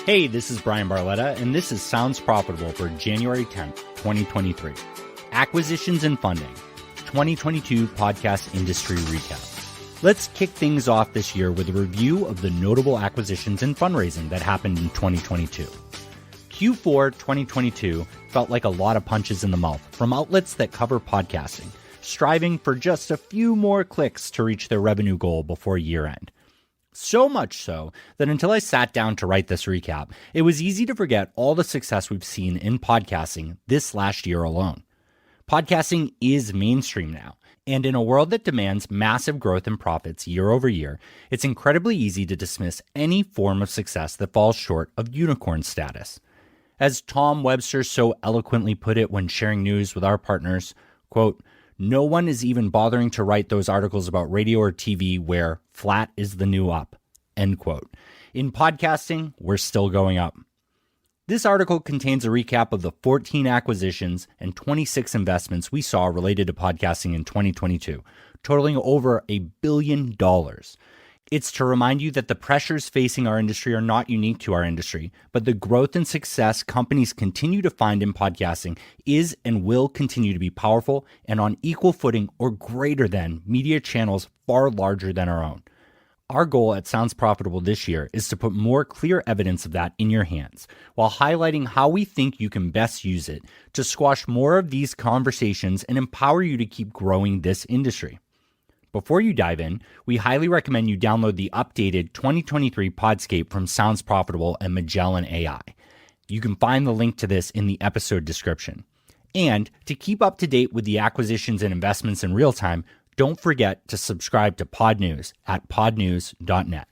Hey, this is Brian Barletta, and this is Sounds Profitable for January 10th, 2023. Acquisitions and Funding, 2022 Podcast Industry Recap. Let's kick things off this year with a review of the notable acquisitions and fundraising that happened in 2022. Q4 2022 felt like a lot of punches in the mouth from outlets that cover podcasting, striving for just a few more clicks to reach their revenue goal before year end. So much so that until I sat down to write this recap, it was easy to forget all the success we've seen in podcasting this last year alone. Podcasting is mainstream now, and in a world that demands massive growth in profits year over year, it's incredibly easy to dismiss any form of success that falls short of unicorn status. As Tom Webster so eloquently put it when sharing news with our partners, quote, "No one is even bothering to write those articles about radio or TV where flat is the new up," end quote. In podcasting, we're still going up. This article contains a recap of the 14 acquisitions and 26 investments we saw related to podcasting in 2022, totaling over $1 billion. It's to remind you that the pressures facing our industry are not unique to our industry, but the growth and success companies continue to find in podcasting is and will continue to be powerful and on equal footing or greater than media channels far larger than our own. Our goal at Sounds Profitable this year is to put more clear evidence of that in your hands, while highlighting how we think you can best use it to squash more of these conversations and empower you to keep growing this industry. Before you dive in, we highly recommend you download the updated 2023 Podscape from Sounds Profitable and Magellan AI. You can find the link to this in the episode description. And to keep up to date with the acquisitions and investments in real time, don't forget to subscribe to Pod News at podnews.net.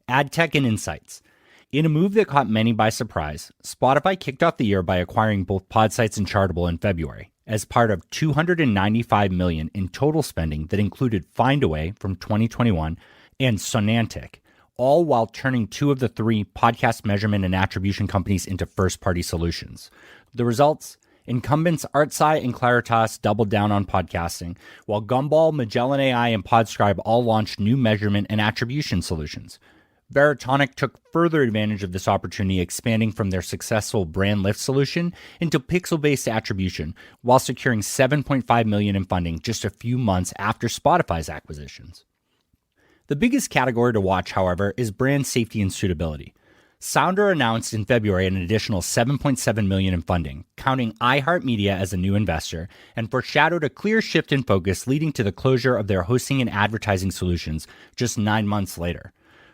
Ad tech and insights. In a move that caught many by surprise, Spotify kicked off the year by acquiring both Podsights and Chartable in February, as part of $295 million in total spending that included Findaway from 2021 and Sonantic, all while turning two of the three podcast measurement and attribution companies into first-party solutions. The results? Incumbents Artsci and Claritas doubled down on podcasting, while Gumball, Magellan AI, and Podscribe all launched new measurement and attribution solutions. Veritonic took further advantage of this opportunity, expanding from their successful brand lift solution into pixel-based attribution, while securing $7.5 million in funding just a few months after Spotify's acquisitions. The biggest category to watch, however, is brand safety and suitability. Sounder announced in February an additional $7.7 million in funding, counting iHeartMedia as a new investor, and foreshadowed a clear shift in focus leading to the closure of their hosting and advertising solutions just 9 months later.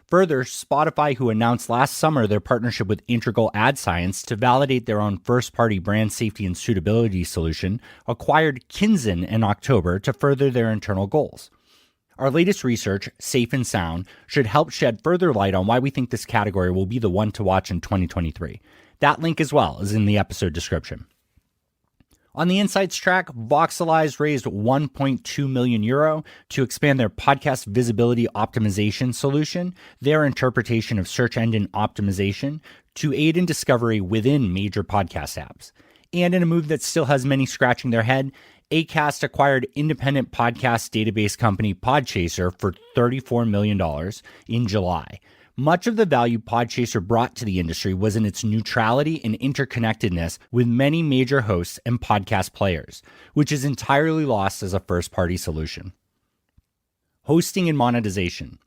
Further, Spotify, who announced last summer their partnership with Integral Ad Science to validate their own first-party brand safety and suitability solution, acquired Kinzen in October to further their internal goals. Our latest research, Safe and Sound, should help shed further light on why we think this category will be the one to watch in 2023. That link as well is in the episode description. On the insights track, Voxelize raised €1.2 million to expand their podcast visibility optimization solution, their interpretation of search engine optimization, to aid in discovery within major podcast apps. And in a move that still has many scratching their head, Acast acquired independent podcast database company Podchaser for $34 million in July. Much of the value Podchaser brought to the industry was in its neutrality and interconnectedness with many major hosts and podcast players, which is entirely lost as a first-party solution. Hosting and monetization.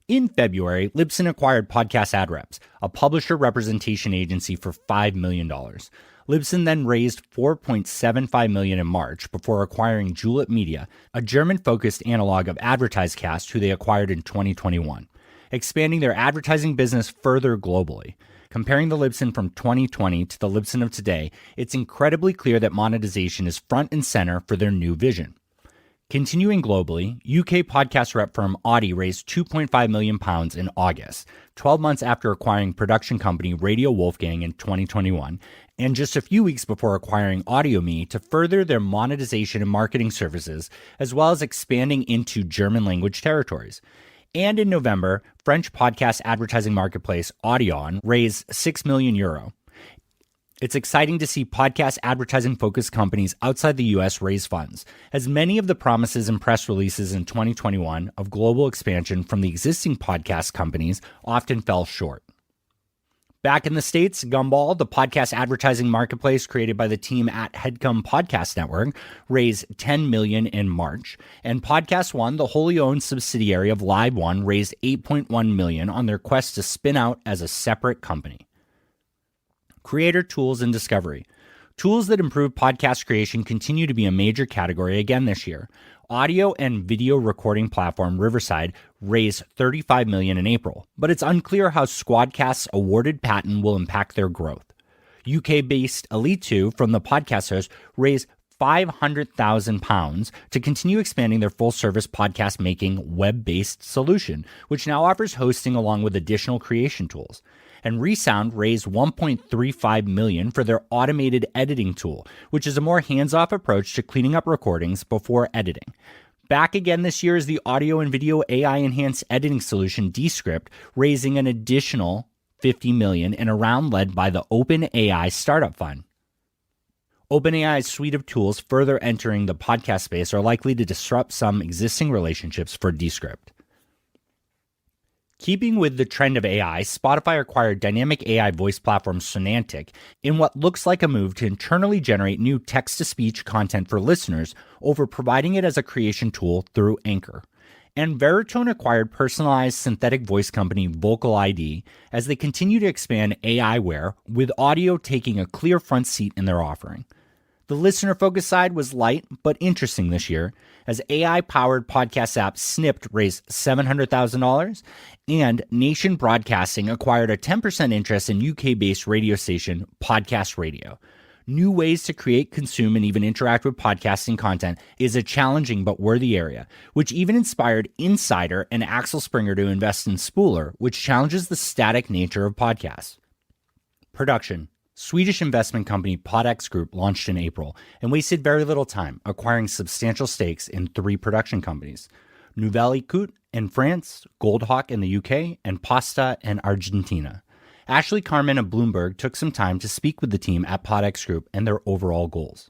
In February, Libsyn acquired Podcast Ad Reps, a publisher representation agency, for $5 million. Libsyn then raised $4.75 million in March before acquiring Julep Media, a German-focused analog of AdvertiseCast, who they acquired in 2021. Expanding their advertising business further globally. Comparing the Libsyn from 2020 to the Libsyn of today, it's incredibly clear that monetization is front and center for their new vision. Continuing globally, UK podcast rep firm Audi raised £2.5 million in August, 12 months after acquiring production company Radio Wolfgang in 2021, and just a few weeks before acquiring AudioMe to further their monetization and marketing services, as well as expanding into German language territories. And in November, French podcast advertising marketplace Audion raised €6 million. It's exciting to see podcast advertising-focused companies outside the U.S. raise funds, as many of the promises and press releases in 2021 of global expansion from the existing podcast companies often fell short. Back in the States, Gumball, the podcast advertising marketplace created by the team at Headcom Podcast Network, raised $10 million in March, and Podcast One, the wholly owned subsidiary of Live One, raised $8.1 million on their quest to spin out as a separate company. Creator tools and discovery. Tools that improve podcast creation continue to be a major category again this year. Audio and video recording platform Riverside raised $35 million in April, but it's unclear how Squadcast's awarded patent will impact their growth. UK-based Elite 2 from the Podcasters raised £500,000 to continue expanding their full-service podcast-making web-based solution, which now offers hosting along with additional creation tools. And Resound raised $1.35 million for their automated editing tool, which is a more hands-off approach to cleaning up recordings before editing. Back again this year is the audio and video AI-enhanced editing solution Descript, raising an additional $50 million in a round led by the OpenAI Startup Fund. OpenAI's suite of tools further entering the podcast space are likely to disrupt some existing relationships for Descript. Keeping with the trend of AI, Spotify acquired dynamic AI voice platform Sonantic in what looks like a move to internally generate new text-to-speech content for listeners over providing it as a creation tool through Anchor. And Veritone acquired personalized synthetic voice company Vocal ID as they continue to expand AIware, with audio taking a clear front seat in their offering. The listener-focused side was light but interesting this year, as AI-powered podcast app Snipped raised $700,000, and Nation Broadcasting acquired a 10% interest in UK-based radio station Podcast Radio. New ways to create, consume, and even interact with podcasting content is a challenging but worthy area, which even inspired Insider and Axel Springer to invest in Spooler, which challenges the static nature of podcasts. Production. Swedish investment company Podex Group launched in April and wasted very little time acquiring substantial stakes in 3 production companies: Nouvelle Écoute in France, Goldhawk in the UK, and Pasta in Argentina. Ashley Carmen of Bloomberg took some time to speak with the team at Podex Group and their overall goals.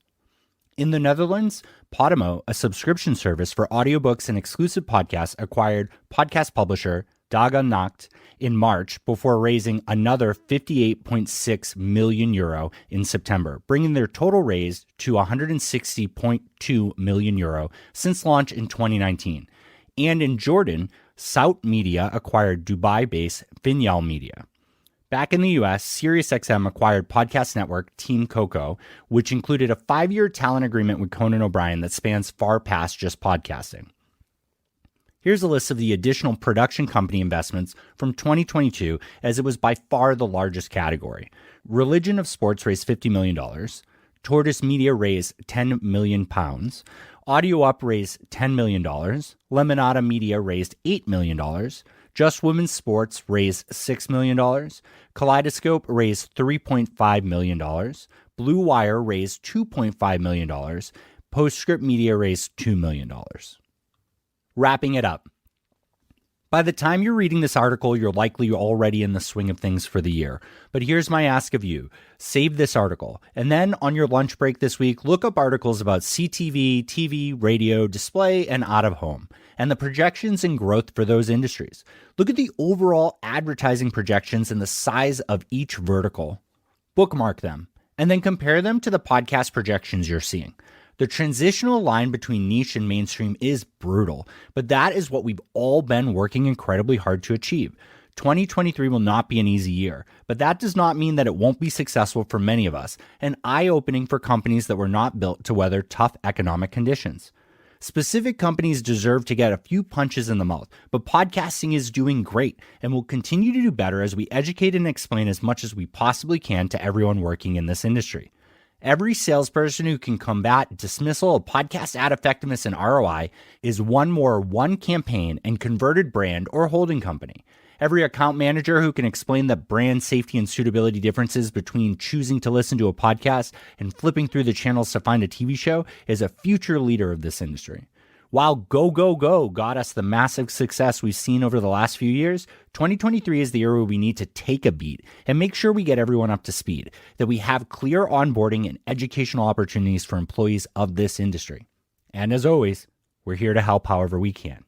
In the Netherlands, Podimo, a subscription service for audiobooks and exclusive podcasts, acquired podcast publisher Daga Nacht in March before raising another €58.6 million in September, bringing their total raised to €160.2 million since launch in 2019. And in Jordan, Sout Media acquired Dubai-based Finyal Media. Back in the US, SiriusXM acquired podcast network Team Coco, which included a 5-year talent agreement with Conan O'Brien that spans far past just podcasting. Here's a list of the additional production company investments from 2022, as it was by far the largest category. Religion of Sports raised $50 million. Tortoise Media raised £10 million. Audio Up raised $10 million. Lemonada Media raised $8 million. Just Women's Sports raised $6 million. Kaleidoscope raised $3.5 million. Blue Wire raised $2.5 million. Postscript Media raised $2 million. Wrapping it up. By the time you're reading this article, you're likely already in the swing of things for the year. But here's my ask of you. Save this article. And then on your lunch break this week, look up articles about CTV, TV, radio, display, and out of home, and the projections and growth for those industries. Look at the overall advertising projections and the size of each vertical. Bookmark them, and then compare them to the podcast projections you're seeing. The transitional line between niche and mainstream is brutal, but that is what we've all been working incredibly hard to achieve. 2023 will not be an easy year, but that does not mean that it won't be successful for many of us, and eye-opening for companies that were not built to weather tough economic conditions. Specific companies deserve to get a few punches in the mouth, but podcasting is doing great and will continue to do better as we educate and explain as much as we possibly can to everyone working in this industry. Every salesperson who can combat dismissal of podcast ad effectiveness and ROI is one more one campaign and converted brand or holding company. Every account manager who can explain the brand safety and suitability differences between choosing to listen to a podcast and flipping through the channels to find a TV show is a future leader of this industry. While Go, Go, Go got us the massive success we've seen over the last few years, 2023 is the year where we need to take a beat and make sure we get everyone up to speed, that we have clear onboarding and educational opportunities for employees of this industry. And as always, we're here to help however we can.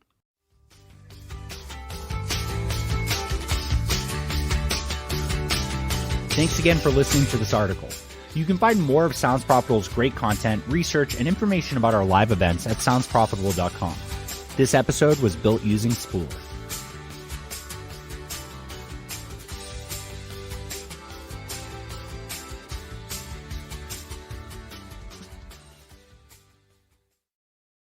Thanks again for listening to this article. You can find more of Sounds Profitable's great content, research, and information about our live events at soundsprofitable.com. This episode was built using Spooler.